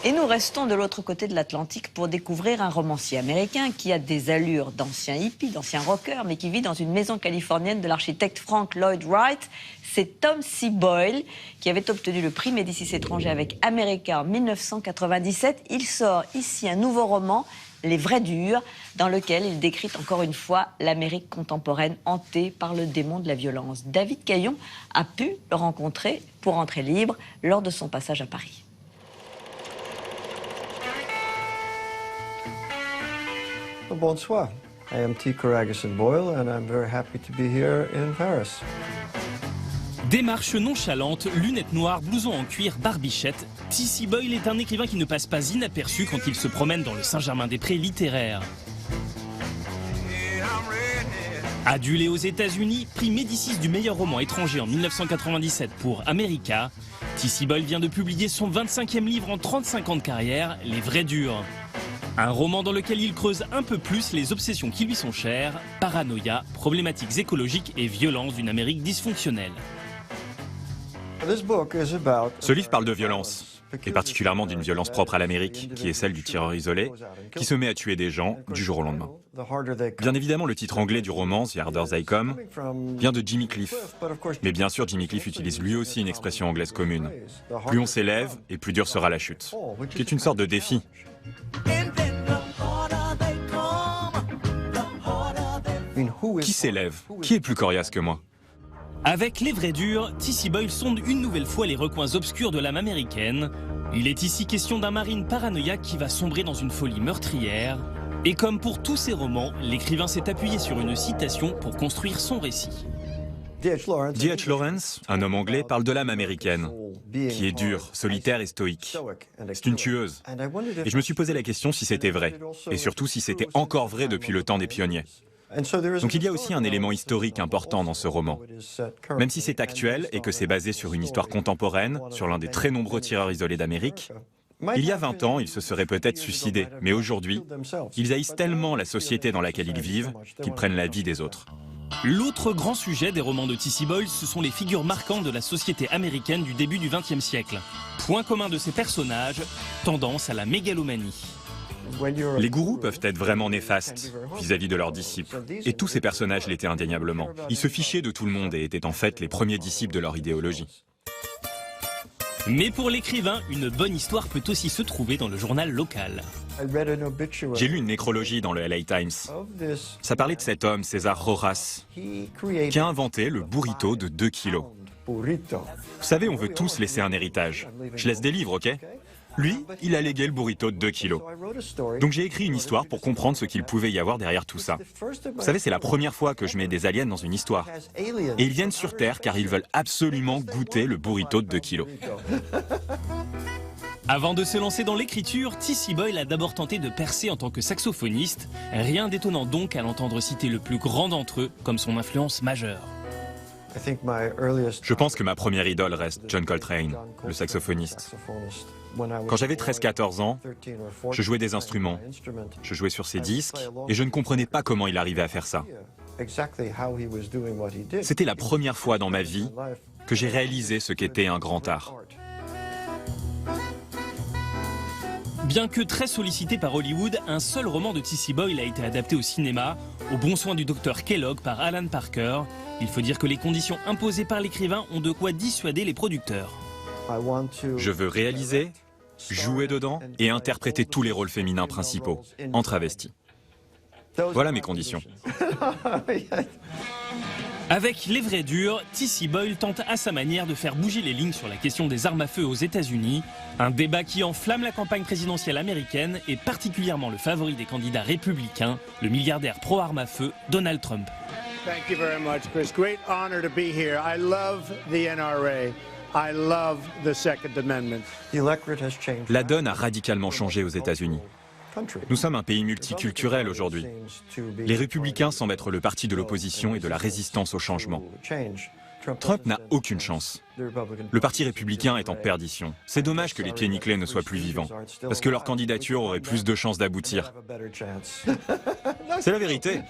Et nous restons de l'autre côté de l'Atlantique pour découvrir un romancier américain qui a des allures d'ancien hippie, d'ancien rocker, mais qui vit dans une maison californienne de l'architecte Frank Lloyd Wright. C'est Tom C. Boyle qui avait obtenu le prix Médicis étranger avec America en 1997. Il sort ici un nouveau roman, Les Vrais Durs, dans lequel il décrit encore une fois l'Amérique contemporaine hantée par le démon de la violence. David Caillon a pu le rencontrer pour entrer libre lors de son passage à Paris. Bonsoir, I am T. Karagusan Boyle and I'm very happy to be here in Paris. Démarche nonchalante, lunettes noires, blouson en cuir, barbichette, T.C. Boyle est un écrivain qui ne passe pas inaperçu quand il se promène dans le Saint-Germain-des-Prés littéraire. Adulé aux États-Unis, prix Médicis du meilleur roman étranger en 1997 pour America, T.C. Boyle vient de publier son 25e livre en 35 ans de carrière, Les Vrais Durs. Un roman dans lequel il creuse un peu plus les obsessions qui lui sont chères, paranoïa, problématiques écologiques et violence d'une Amérique dysfonctionnelle. Ce livre parle de violence, et particulièrement d'une violence propre à l'Amérique, qui est celle du tireur isolé, qui se met à tuer des gens du jour au lendemain. Bien évidemment, le titre anglais du roman, The Harder They Come, vient de Jimmy Cliff. Mais bien sûr, Jimmy Cliff utilise lui aussi une expression anglaise commune. Plus on s'élève, et plus dure sera la chute, qui est une sorte de défi. Qui s'élève? Qui est plus coriace que moi? Avec Les Vrais Durs, T.C. Boyle sonde une nouvelle fois les recoins obscurs de l'âme américaine. Il est ici question d'un marine paranoïaque qui va sombrer dans une folie meurtrière. Et comme pour tous ses romans, l'écrivain s'est appuyé sur une citation pour construire son récit. D.H. Lawrence, un homme anglais, parle de l'âme américaine, qui est dure, solitaire et stoïque. C'est une tueuse. Et je me suis posé la question si c'était vrai, et surtout si c'était encore vrai depuis le temps des pionniers. Donc il y a aussi un élément historique important dans ce roman. Même si c'est actuel et que c'est basé sur une histoire contemporaine, sur l'un des très nombreux tireurs isolés d'Amérique, il y a 20 ans, ils se seraient peut-être suicidés, mais aujourd'hui, ils haïssent tellement la société dans laquelle ils vivent qu'ils prennent la vie des autres. L'autre grand sujet des romans de T.C. Boyle, ce sont les figures marquantes de la société américaine du début du XXe siècle. Point commun de ces personnages, tendance à la mégalomanie. Les gourous peuvent être vraiment néfastes vis-à-vis de leurs disciples. Et tous ces personnages l'étaient indéniablement. Ils se fichaient de tout le monde et étaient en fait les premiers disciples de leur idéologie. Mais pour l'écrivain, une bonne histoire peut aussi se trouver dans le journal local. J'ai lu une nécrologie dans le LA Times. Ça parlait de cet homme, César Rojas, qui a inventé le burrito de 2 kilos. Vous savez, on veut tous laisser un héritage. Je laisse des livres, ok ? Lui, il a légué le burrito de 2 kilos. Donc j'ai écrit une histoire pour comprendre ce qu'il pouvait y avoir derrière tout ça. Vous savez, c'est la première fois que je mets des aliens dans une histoire. Et ils viennent sur Terre car ils veulent absolument goûter le burrito de 2 kilos. Avant de se lancer dans l'écriture, T.C. Boyle a d'abord tenté de percer en tant que saxophoniste. Rien d'étonnant donc à l'entendre citer le plus grand d'entre eux comme son influence majeure. Je pense que ma première idole reste John Coltrane, le saxophoniste. Quand j'avais 13-14 ans, je jouais des instruments, je jouais sur ses disques et je ne comprenais pas comment il arrivait à faire ça. C'était la première fois dans ma vie que j'ai réalisé ce qu'était un grand art. Bien que très sollicité par Hollywood, un seul roman de T.C. Boyle a été adapté au cinéma, Au bon soin du docteur Kellogg par Alan Parker. Il faut dire que les conditions imposées par l'écrivain ont de quoi dissuader les producteurs. Je veux réaliser, jouer dedans et interpréter tous les rôles féminins principaux, en travesti. Voilà mes conditions. Avec Les Vrais Durs, T.C. Boyle tente à sa manière de faire bouger les lignes sur la question des armes à feu aux États-Unis, un débat qui enflamme la campagne présidentielle américaine et particulièrement le favori des candidats républicains, le milliardaire pro-armes à feu, Donald Trump. Thank you very much, Chris. Great honor to be here. I love the NRA. I love the Second Amendment. La donne a radicalement changé aux États-Unis. Nous sommes un pays multiculturel aujourd'hui. Les républicains semblent être le parti de l'opposition et de la résistance au changement. Trump n'a aucune chance. Le parti républicain est en perdition. C'est dommage que les pieds nickelés ne soient plus vivants, parce que leur candidature aurait plus de chances d'aboutir. C'est la vérité.